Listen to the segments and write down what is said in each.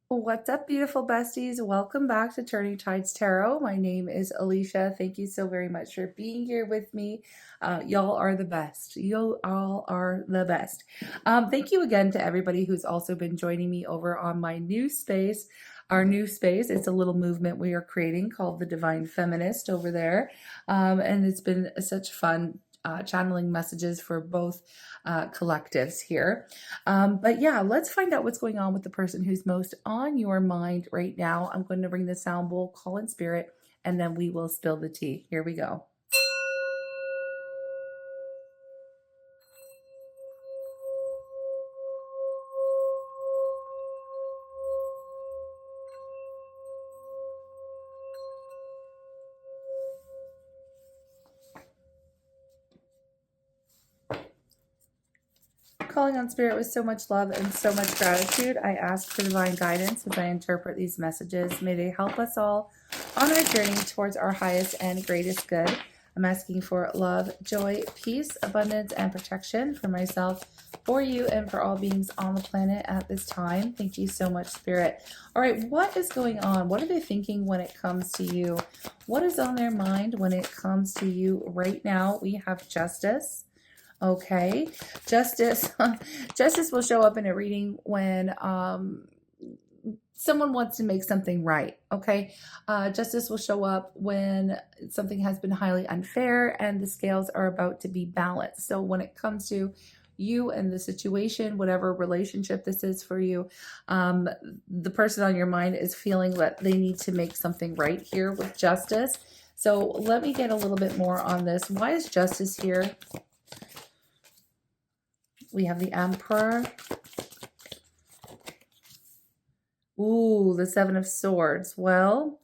What's up, beautiful besties? Welcome back to Turning Tides Tarot. My name is Alicia. Thank you so very much for being here with me. Y'all are the best. You all are the best. Thank you again to everybody who's also been joining me over on my new space. Our new space, it's a little movement we are creating called the Divine Feminist over there. And it's been such fun channeling messages for both collectives here. But yeah, let's find out what's going on with the person who's most on your mind right now. I'm going to bring the sound bowl, call in spirit, and then we will spill the tea. Here we go. Calling on spirit with so much love and so much gratitude, I ask for divine guidance as I interpret these messages. May they help us all on our journey towards our highest and greatest good. I'm asking for love, joy, peace, abundance, and protection for myself, for you, and for all beings on the planet at this time. Thank you so much, Spirit. All right, what is going on? What are they thinking when it comes to you? What is on their mind when it comes to you right now? We have justice. Okay, justice. Justice will show up in a reading when someone wants to make something right. Okay, justice will show up when something has been highly unfair and the scales are about to be balanced. So when it comes to you and the situation, whatever relationship this is for you, the person on your mind is feeling that they need to make something right here with justice. So let me get a little bit more on this. Why is justice here? We have the Emperor. Ooh, the Seven of Swords. Well,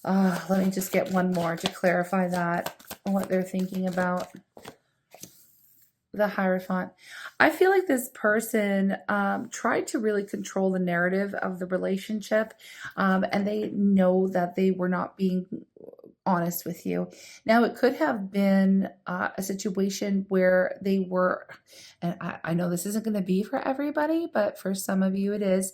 let me just get one more to clarify that, what they're thinking about. The Hierophant. I feel like this person tried to really control the narrative of the relationship, and they know that they were not being honest with you. Now, it could have been a situation where they were, and I know this isn't going to be for everybody, but for some of you it is.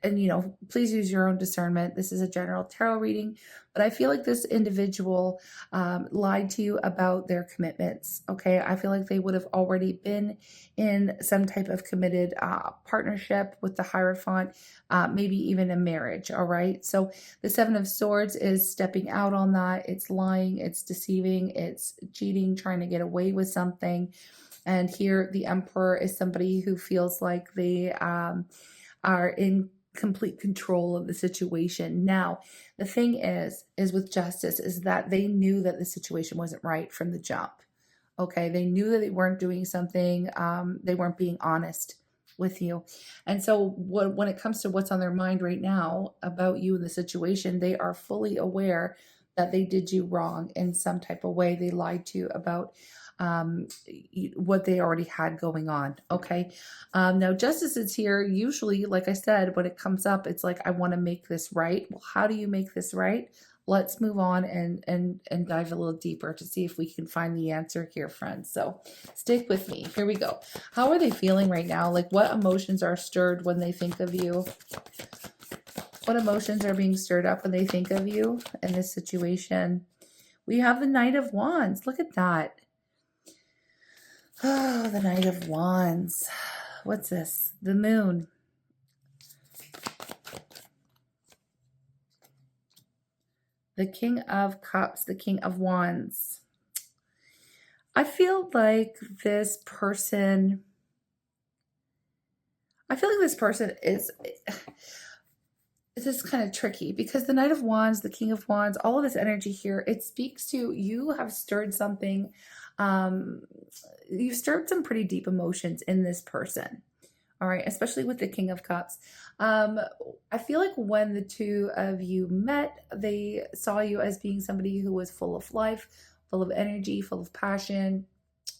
And, you know, please use your own discernment. This is a general tarot reading, but I feel like this individual lied to you about their commitments. Okay. I feel like they would have already been in some type of committed partnership with the Hierophant, maybe even a marriage. All right. So the Seven of Swords is stepping out on that. It's lying, it's deceiving, it's cheating, trying to get away with something. And here the Emperor is somebody who feels like they are in complete control of the situation. Now, the thing is with justice is that they knew that the situation wasn't right from the jump. Okay, they knew that they weren't doing something, they weren't being honest with you. And so when it comes to what's on their mind right now about you and the situation, they are fully aware that they did you wrong in some type of way. They lied to you about what they already had going on. Okay. Now justice is here. Usually, like I said, when it comes up, it's like, I want to make this right. Well, how do you make this right? Let's move on and dive a little deeper to see if we can find the answer here, friends. So stick with me. Here we go. How are they feeling right now? Like, what emotions are stirred when they think of you? What emotions are being stirred up when they think of you in this situation? We have the Knight of Wands. Look at that. Oh, the Knight of Wands. What's this? The Moon. The King of Cups, the King of Wands. I feel like this person is, this is kind of tricky because the Knight of Wands, the King of Wands, all of this energy here, it speaks to you have stirred something. You've stirred some pretty deep emotions in this person. All right, especially with the King of Cups. I feel like when the two of you met, they saw you as being somebody who was full of life, full of energy, full of passion,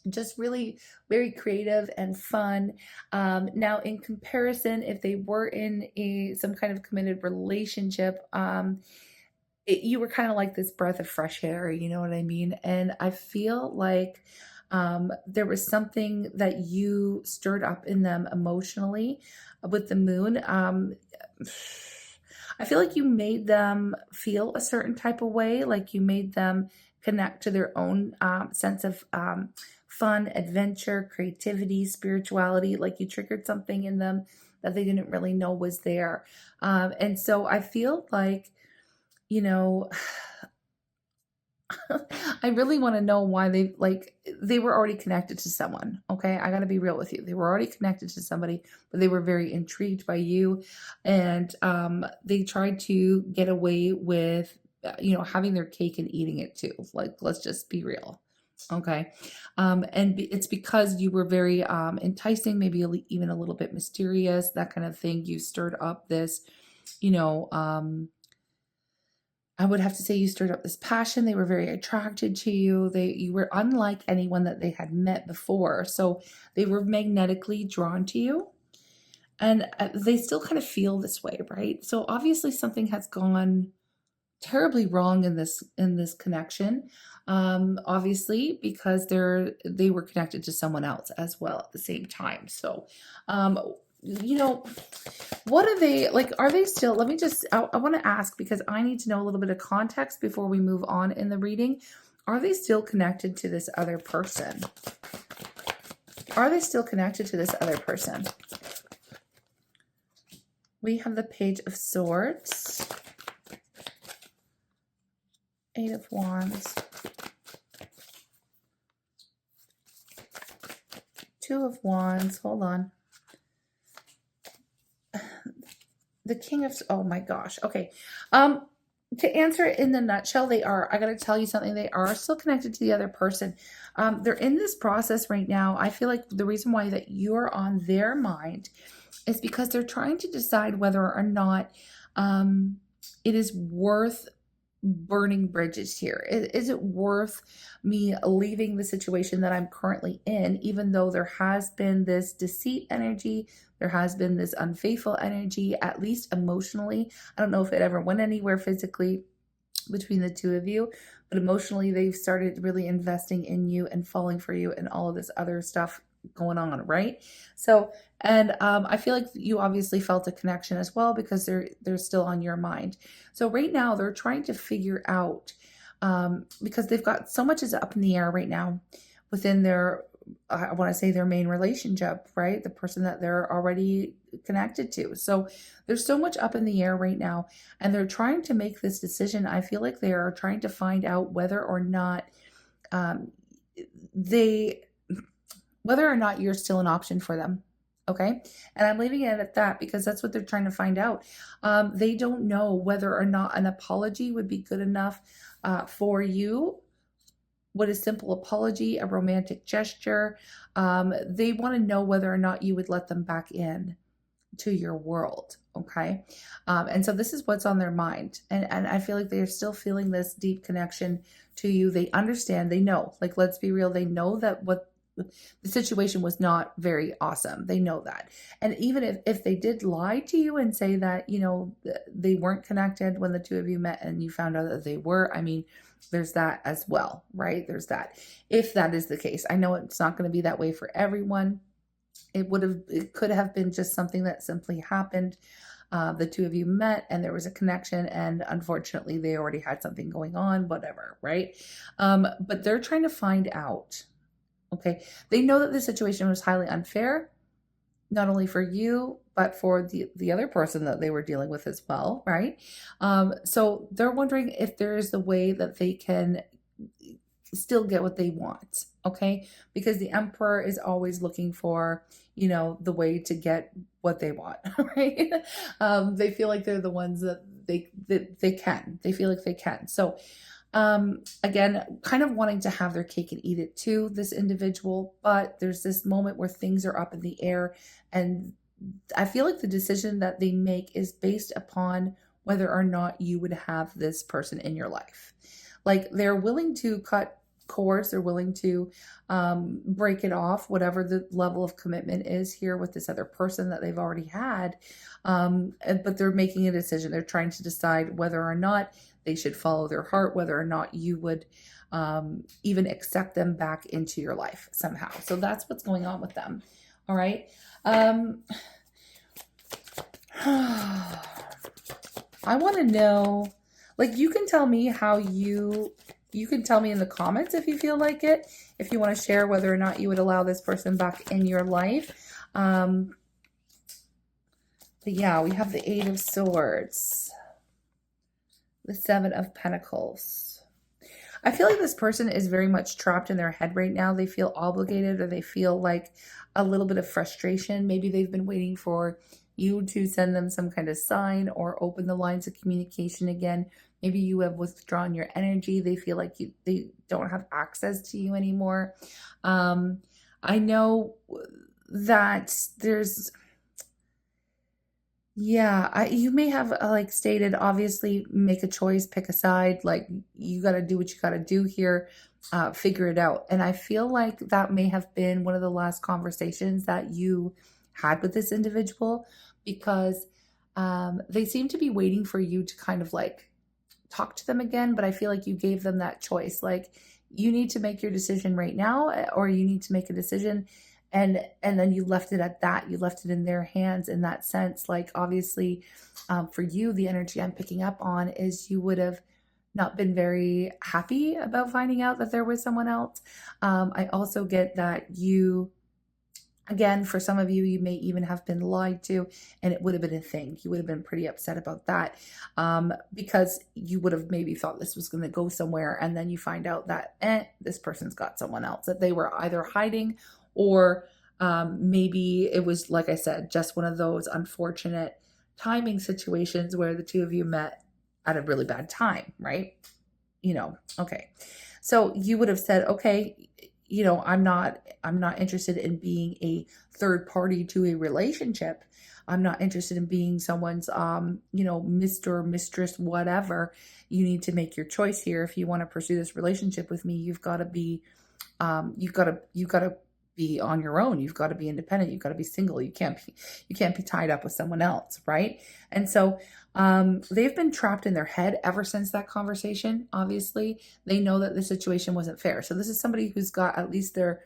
just really very creative and fun. Now, in comparison, if they were in some kind of committed relationship, you were kind of like this breath of fresh air, you know what I mean? And I feel like There was something that you stirred up in them emotionally with the moon. I feel like you made them feel a certain type of way, like you made them connect to their own sense of fun, adventure, creativity, spirituality, like you triggered something in them that they didn't really know was there. And so I feel like, you know, I really want to know why they were already connected to someone. Okay. I got to be real with you. They were already connected to somebody, but they were very intrigued by you. And they tried to get away with, having their cake and eating it too. Like, let's just be real. Okay. It's because you were very enticing, maybe even a little bit mysterious, that kind of thing. You stirred up this, you know, I would have to say you stirred up this passion. They were very attracted to you. You were unlike anyone that they had met before. So they were magnetically drawn to you. And they still kind of feel this way, right? So obviously something has gone terribly wrong in this connection. Obviously because they were connected to someone else as well at the same time. So what are they like? Are they still, let me just, I want to ask because I need to know a little bit of context before we move on in the reading. Are they still connected to this other person? Are they still connected to this other person? We have the Page of Swords, Eight of Wands, Two of Wands, hold on. The King of, oh my gosh. Okay. To answer it in the nutshell, I got to tell you something. They are still connected to the other person. They're in this process right now. I feel like the reason why that you're on their mind is because they're trying to decide whether or not it is worth burning bridges here. Is it worth me leaving the situation that I'm currently in, even though there has been this deceit energy, there has been this unfaithful energy, at least emotionally. I don't know if it ever went anywhere physically between the two of you, but emotionally they've started really investing in you and falling for you and all of this other stuff going on, right? So, and I feel like you obviously felt a connection as well because they're still on your mind. So right now they're trying to figure out because they've got so much is up in the air right now within their, I want to say their main relationship, right? The person that they're already connected to. So there's so much up in the air right now, and they're trying to make this decision. I feel like they are trying to find out whether or not whether or not you're still an option for them. Okay. And I'm leaving it at that because that's what they're trying to find out. They don't know whether or not an apology would be good enough for you. What a simple apology, a romantic gesture. They want to know whether or not you would let them back in to your world. Okay. And so this is what's on their mind. And I feel like they're still feeling this deep connection to you. They understand, they know, like, let's be real. They know that what the situation was not very awesome. They know that. And even if they did lie to you and say that, they weren't connected when the two of you met and you found out that they were, I mean, there's that as well, right? There's that. If that is the case, I know it's not going to be that way for everyone. It could have been just something that simply happened. The two of you met and there was a connection, and unfortunately they already had something going on, whatever, right? But they're trying to find out. Okay. They know that the situation was highly unfair, not only for you, but for the other person that they were dealing with as well, right? So they're wondering if there is the way that they can still get what they want, okay? Because the Emperor is always looking for, the way to get what they want, right? They feel like they're the ones that they can. They feel like they can. So again, kind of wanting to have their cake and eat it too, this individual, but there's this moment where things are up in the air, and I feel like the decision that they make is based upon whether or not you would have this person in your life. Like, they're willing to cut cords, they're willing to break it off, whatever the level of commitment is here with this other person that they've already had. But they're making a decision. They're trying to decide whether or not they should follow their heart, whether or not you would even accept them back into your life somehow. So that's what's going on with them. All right. I want to know, like, you can tell me how you can tell me in the comments if you feel like it, if you want to share whether or not you would allow this person back in your life. But yeah, we have the 8 of Swords, the 7 of Pentacles. I feel like this person is very much trapped in their head right now. They feel obligated, or they feel like a little bit of frustration. Maybe they've been waiting for you to send them some kind of sign or open the lines of communication again. Maybe you have withdrawn your energy. They feel like they don't have access to you anymore. I know that there's, yeah, you may have like stated, obviously, make a choice, pick a side. Like, you got to do what you got to do here, figure it out. And I feel like that may have been one of the last conversations that you had with this individual, because they seem to be waiting for you to kind of like talk to them again. But I feel like you gave them that choice. Like, you need to make your decision right now, or you need to make a decision. And then you left it at that. You left it in their hands in that sense. Like, obviously, for you, the energy I'm picking up on is you would have not been very happy about finding out that there was someone else. I also get that you, again, for some of you, you may even have been lied to, and it would have been a thing. You would have been pretty upset about that, because you would have maybe thought this was going to go somewhere, and then you find out that this person's got someone else, that they were either hiding, or maybe it was, like I said, just one of those unfortunate timing situations where the two of you met at a really bad time, right? Okay. So you would have said, okay, I'm not interested in being a third party to a relationship. I'm not interested in being someone's, Mr. or Mistress, whatever. You need to make your choice here. If you want to pursue this relationship with me, you've got to be, you've got to be on your own. You've got to be independent. You've got to be single. You can't be tied up with someone else, right? And so they've been trapped in their head ever since that conversation. Obviously, they know that the situation wasn't fair. So this is somebody who's got at least they're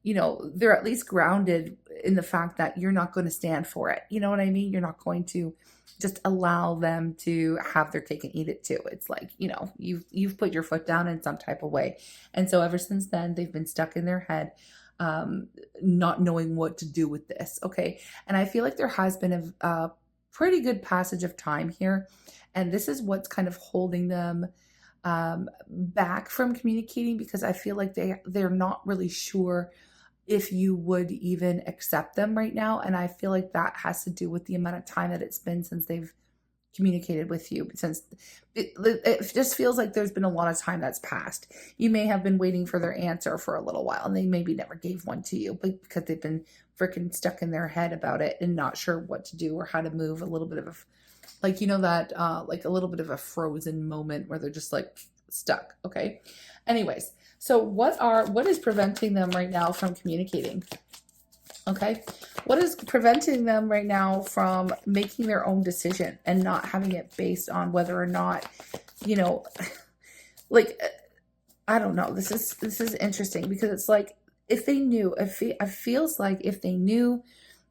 at least grounded in the fact that you're not going to stand for it. You know what I mean? You're not going to just allow them to have their cake and eat it too. It's like, you've put your foot down in some type of way. And so ever since then, they've been stuck in their head, not knowing what to do with this. Okay. And I feel like there has been a pretty good passage of time here. And this is what's kind of holding them back from communicating, because I feel like they're not really sure if you would even accept them right now. And I feel like that has to do with the amount of time that it's been since they've communicated with you, since it just feels like there's been a lot of time that's passed. You may have been waiting for their answer for a little while, and they maybe never gave one to you, but because they've been freaking stuck in their head about it and not sure what to do or how to move. A little bit of like, like a little bit of a frozen moment where they're just like stuck. Okay. Anyways, so what is preventing them right now from communicating? Okay. What is preventing them right now from making their own decision and not having it based on whether or not, like, I don't know. This is interesting, because it's like, if they knew, it feels like if they knew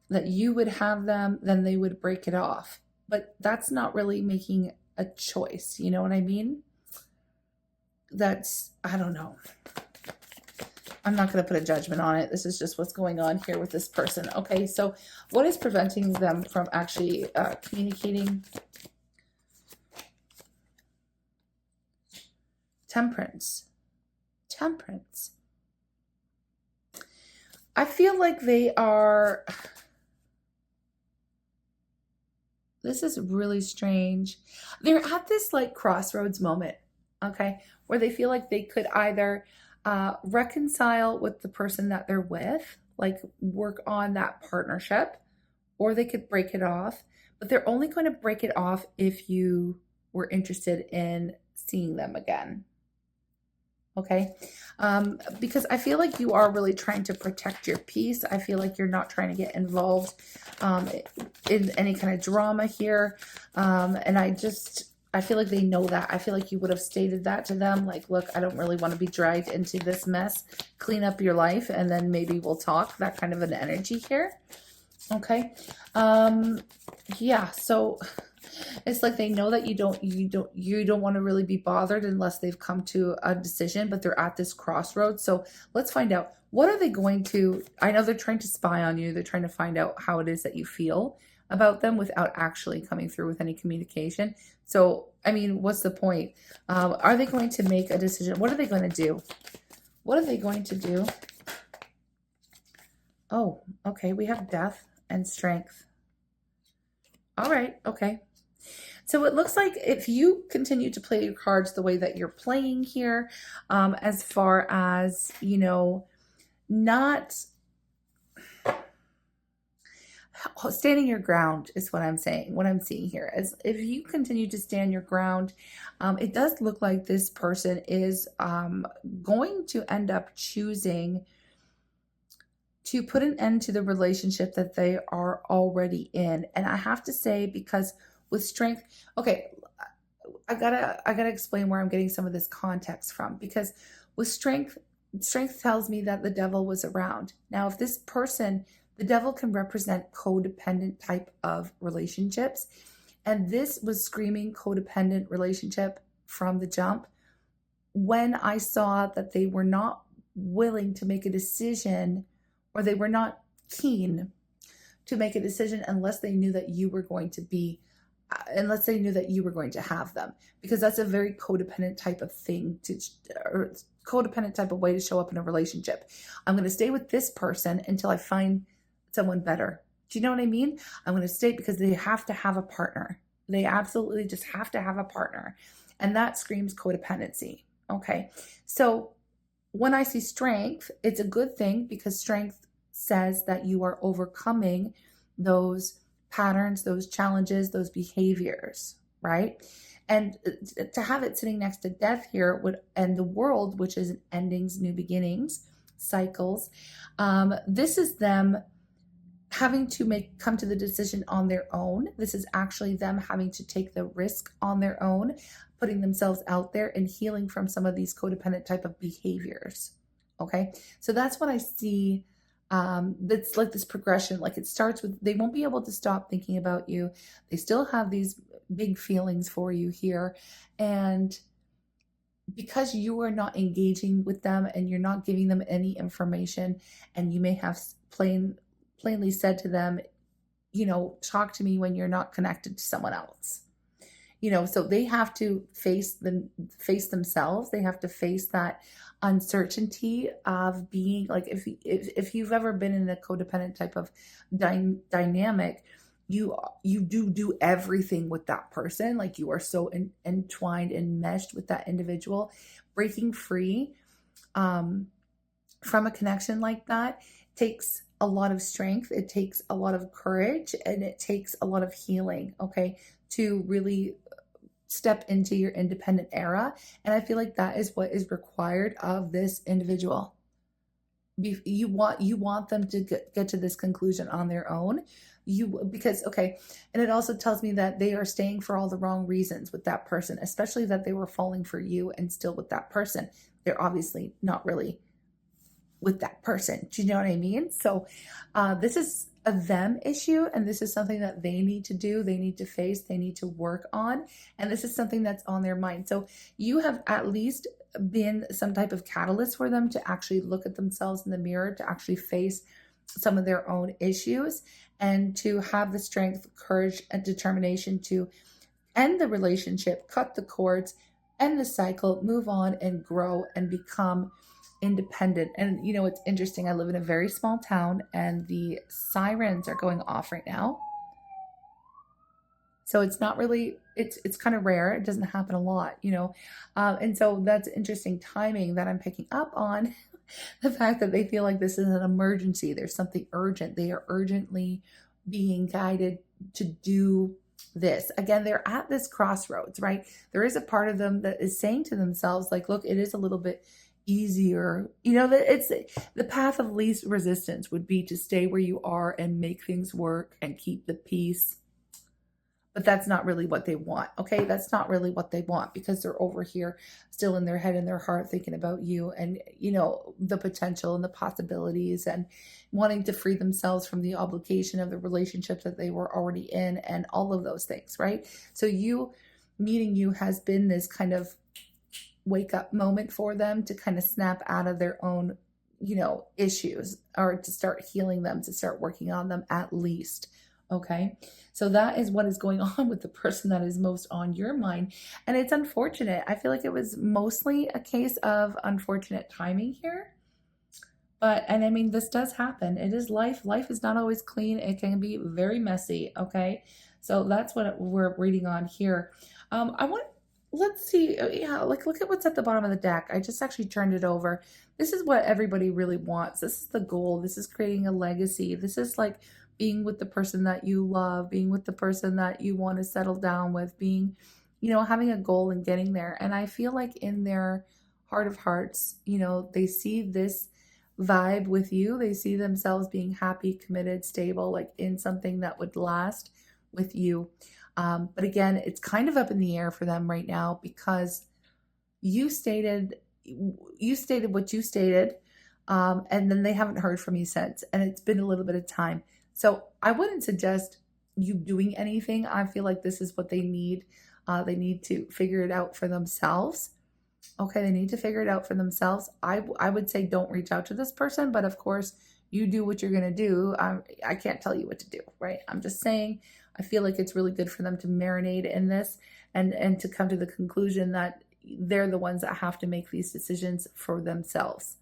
that you would have them, then they would break it off. But that's not really making a choice. You know what I mean? I don't know. I'm not going to put a judgment on it. This is just what's going on here with this person. Okay, so what is preventing them from actually communicating? Temperance. Temperance. I feel like they are... This is really strange. They're at this like crossroads moment, okay, where they feel like they could either reconcile with the person that they're with, like work on that partnership, or they could break it off. But they're only going to break it off if you were interested in seeing them again. Okay. Because I feel like you are really trying to protect your peace. I feel like you're not trying to get involved in any kind of drama here. And I feel like they know that. I feel like you would have stated that to them. Like, look, I don't really want to be dragged into this mess. Clean up your life and then maybe we'll talk. That kind of an energy here. Okay. Yeah, so it's like they know that you don't want to really be bothered unless they've come to a decision, but they're at this crossroads. So let's find out, what are they going to, I know they're trying to spy on you. They're trying to find out how it is that you feel about them without actually coming through with any communication. So, I mean, what's the point? Are they going to make a decision? What are they going to do? What are they going to do? Oh, okay. We have death and strength. All right. Okay. So it looks like if you continue to play your cards the way that you're playing here, as far as, you know, not standing your ground is what I'm saying. What I'm seeing here is if you continue to stand your ground, it does look like this person is going to end up choosing to put an end to the relationship that they are already in. And I have to say, because with strength, okay, I gotta explain where I'm getting some of this context from, because with strength tells me that the devil was around. Now, if this person, the devil can represent codependent type of relationships, and this was screaming codependent relationship from the jump. When I saw that they were not willing to make a decision, or they were not keen to make a decision unless they knew that you were going to be, unless they knew that you were going to have them, because that's a very codependent type of thing or codependent type of way to show up in a relationship. I'm going to stay with this person until I find someone better. Do you know what I mean? I'm going to stay because they have to have a partner. They absolutely just have to have a partner. And that screams codependency. Okay. So when I see strength, it's a good thing, because strength says that you are overcoming those patterns, those challenges, those behaviors, right? And to have it sitting next to death here would end the world, which is endings, new beginnings, cycles. This is them having to come to the decision on their own. This is actually them having to take the risk on their own, putting themselves out there and healing from some of these codependent type of behaviors. Okay, so that's what I see. That's like this progression. Like it starts with, they won't be able to stop thinking about you. They still have these big feelings for you here. And because you are not engaging with them and you're not giving them any information, and you may have plainly said to them, you know, talk to me when you're not connected to someone else. You know, so they have to face themselves. They have to face that uncertainty of being like, if you've ever been in a codependent type of dynamic, you do everything with that person. Like you are so entwined and meshed with that individual. Breaking free from a connection like that takes a lot of strength. It takes a lot of courage, and it takes a lot of healing, okay, to really step into your independent era. And I feel like that is what is required of this individual. You want them to get to this conclusion on their own. Because, okay, and it also tells me that they are staying for all the wrong reasons with that person, especially that they were falling for you and still with that person. They're obviously not really with that person. Do you know what I mean? So this is a them issue, and this is something that they need to do. They need to face, they need to work on, and this is something that's on their mind. So you have at least been some type of catalyst for them to actually look at themselves in the mirror, to actually face some of their own issues, and to have the strength, courage, and determination to end the relationship, cut the cords, end the cycle, move on and grow and become independent. And you know, it's interesting. I live in a very small town, and the sirens are going off right now. So it's not really, it's kind of rare. It doesn't happen a lot, you know. And so that's interesting timing that I'm picking up on. The fact that they feel like this is an emergency. There's something urgent. They are urgently being guided to do this. Again, they're at this crossroads, right? There is a part of them that is saying to themselves, like, look, it is a little bit easier. You know, that it's the path of least resistance would be to stay where you are and make things work and keep the peace. but that's not really what they want. Okay, that's not really what they want, because they're over here still in their head and their heart thinking about you, and the potential and the possibilities, and wanting to free themselves from the obligation of the relationship that they were already in, and all of those things, right? So meeting you has been this kind of wake up moment for them to kind of snap out of their own issues, or to start healing them, to start working on them at least. Okay, so that is what is going on with the person that is most on your mind. And it's unfortunate. I feel like it was mostly a case of unfortunate timing here. And I mean, this does happen. It is life. Life is not always clean. It can be very messy. Okay, so that's what we're reading on here. Let's see. Yeah, like look at what's at the bottom of the deck. I just actually turned it over. This is what everybody really wants. This is the goal. This is creating a legacy. This is like being with the person that you love, being with the person that you want to settle down with, being, having a goal and getting there. And I feel like in their heart of hearts, they see this vibe with you. They see themselves being happy, committed, stable, like in something that would last with you. But again, it's kind of up in the air for them right now, because you stated what you stated, and then they haven't heard from you since, and it's been a little bit of time. So I wouldn't suggest you doing anything. I feel like this is what they need. They need to figure it out for themselves. Okay, they need to figure it out for themselves. I would say don't reach out to this person, but of course, you do what you're going to do. I can't tell you what to do, right? I'm just saying, I feel like it's really good for them to marinate in this, and to come to the conclusion that they're the ones that have to make these decisions for themselves.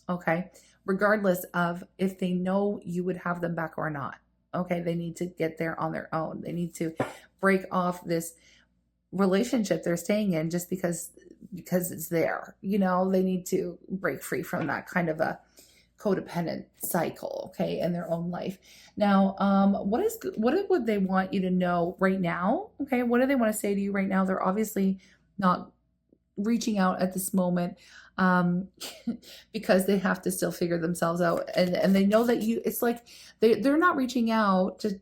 Okay, regardless of if they know you would have them back or not. Okay, they need to get there on their own. They need to break off this relationship they're staying in just because it's there. They need to break free from that kind of a codependent cycle, okay, in their own life. Now, what would they want you to know right now? Okay, what do they want to say to you right now? They're obviously not reaching out at this moment, because they have to still figure themselves out, and they know that it's like they're not reaching out to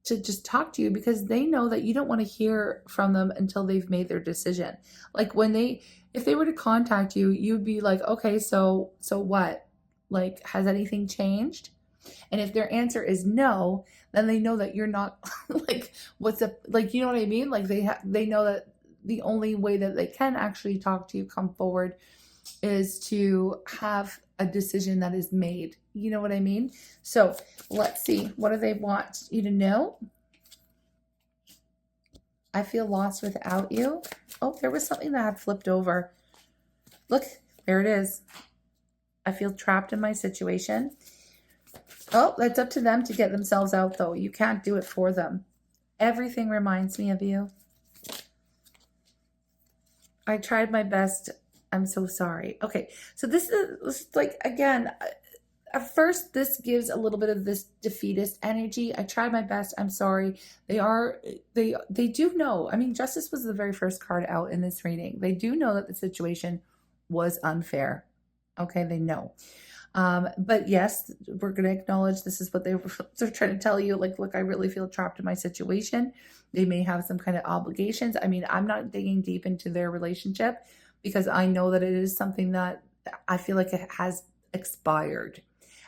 just talk to you, because they know that you don't want to hear from them until they've made their decision. Like if they were to contact you, you'd be like, okay, so what? Like, has anything changed? And if their answer is no, then they know that you're not like, what's up? Like, you know what I mean? Like they know that the only way that they can actually talk to you, come forward, is to have a decision that is made. You know what I mean? So let's see. What do they want you to know? I feel lost without you. Oh, there was something that had flipped over. Look, there it is. I feel trapped in my situation. Oh, that's up to them to get themselves out, though. You can't do it for them. Everything reminds me of you. I tried my best. I'm so sorry. Okay, so this is like, again, at first this gives a little bit of this defeatist energy. I tried my best. I'm sorry. They do know. I mean, justice was the very first card out in this reading. They do know that the situation was unfair. Okay, they know. But yes, we're going to acknowledge this is what they're trying to tell you. Like, look, I really feel trapped in my situation. They may have some kind of obligations. I mean, I'm not digging deep into their relationship, because I know that it is something that I feel like it has expired,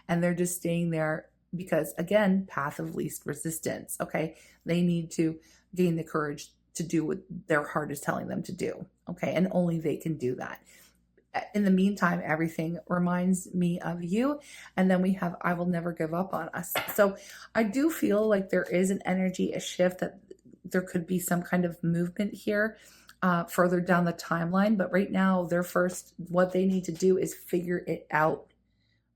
and they're just staying there because, again, path of least resistance. Okay, they need to gain the courage to do what their heart is telling them to do. Okay, and only they can do that. In the meantime, everything reminds me of you. And then we have, I will never give up on us. So I do feel like there is an energy, a shift, that there could be some kind of movement here further down the timeline. But right now, what they need to do is figure it out.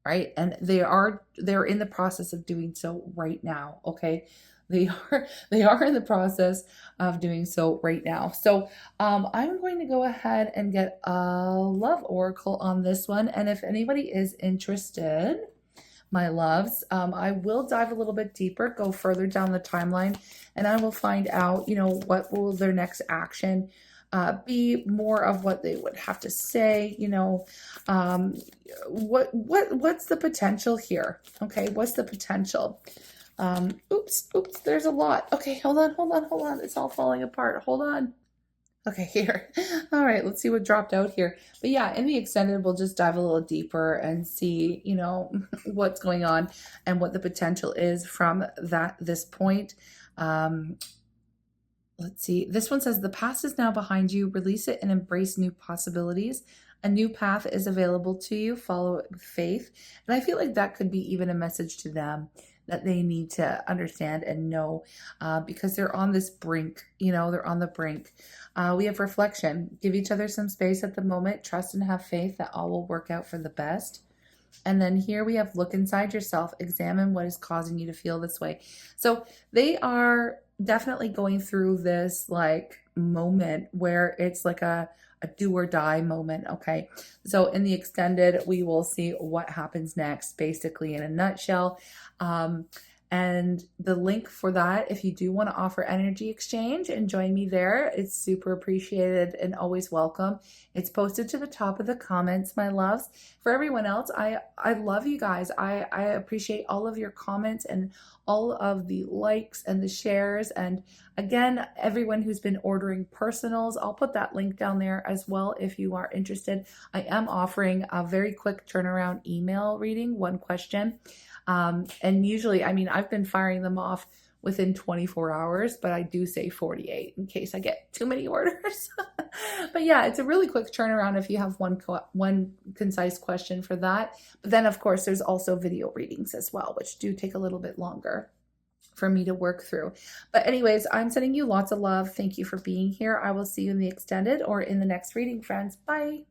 Right. And they're in the process of doing so right now. Okay. They are in the process of doing so right now. So I'm going to go ahead and get a love oracle on this one. And if anybody is interested, my loves, I will dive a little bit deeper, go further down the timeline, and I will find out, what will their next action be, more of what they would have to say, what's the potential here? Okay, what's the potential? Oops, there's a lot. Okay, hold on. It's all falling apart. Hold on. Okay, here. All right, let's see what dropped out here. But yeah, in the extended, we'll just dive a little deeper and see, what's going on and what the potential is from this point. Um, let's see. This one says the past is now behind you. Release it and embrace new possibilities. A new path is available to you. Follow it with faith. And I feel like that could be even a message to them that they need to understand and know, because they're on this brink, they're on the brink. We have reflection. Give each other some space at the moment. Trust and have faith that all will work out for the best. And then here we have look inside yourself, examine what is causing you to feel this way. So they are definitely going through this like moment where it's like a do or die moment. Okay. So in the extended, we will see what happens next, basically in a nutshell. And the link for that, if you do want to offer energy exchange and join me there, it's super appreciated and always welcome. It's posted to the top of the comments, my loves. For everyone else, I love you guys. I appreciate all of your comments and all of the likes and the shares. And again, everyone who's been ordering personals, I'll put that link down there as well if you are interested. I am offering a very quick turnaround email reading, one question. And usually, I've been firing them off within 24 hours, but I do say 48 in case I get too many orders. But yeah, it's a really quick turnaround if you have one concise question for that. But then of course, there's also video readings as well, which do take a little bit longer for me to work through. But anyways, I'm sending you lots of love. Thank you for being here. I will see you in the extended or in the next reading, friends. Bye.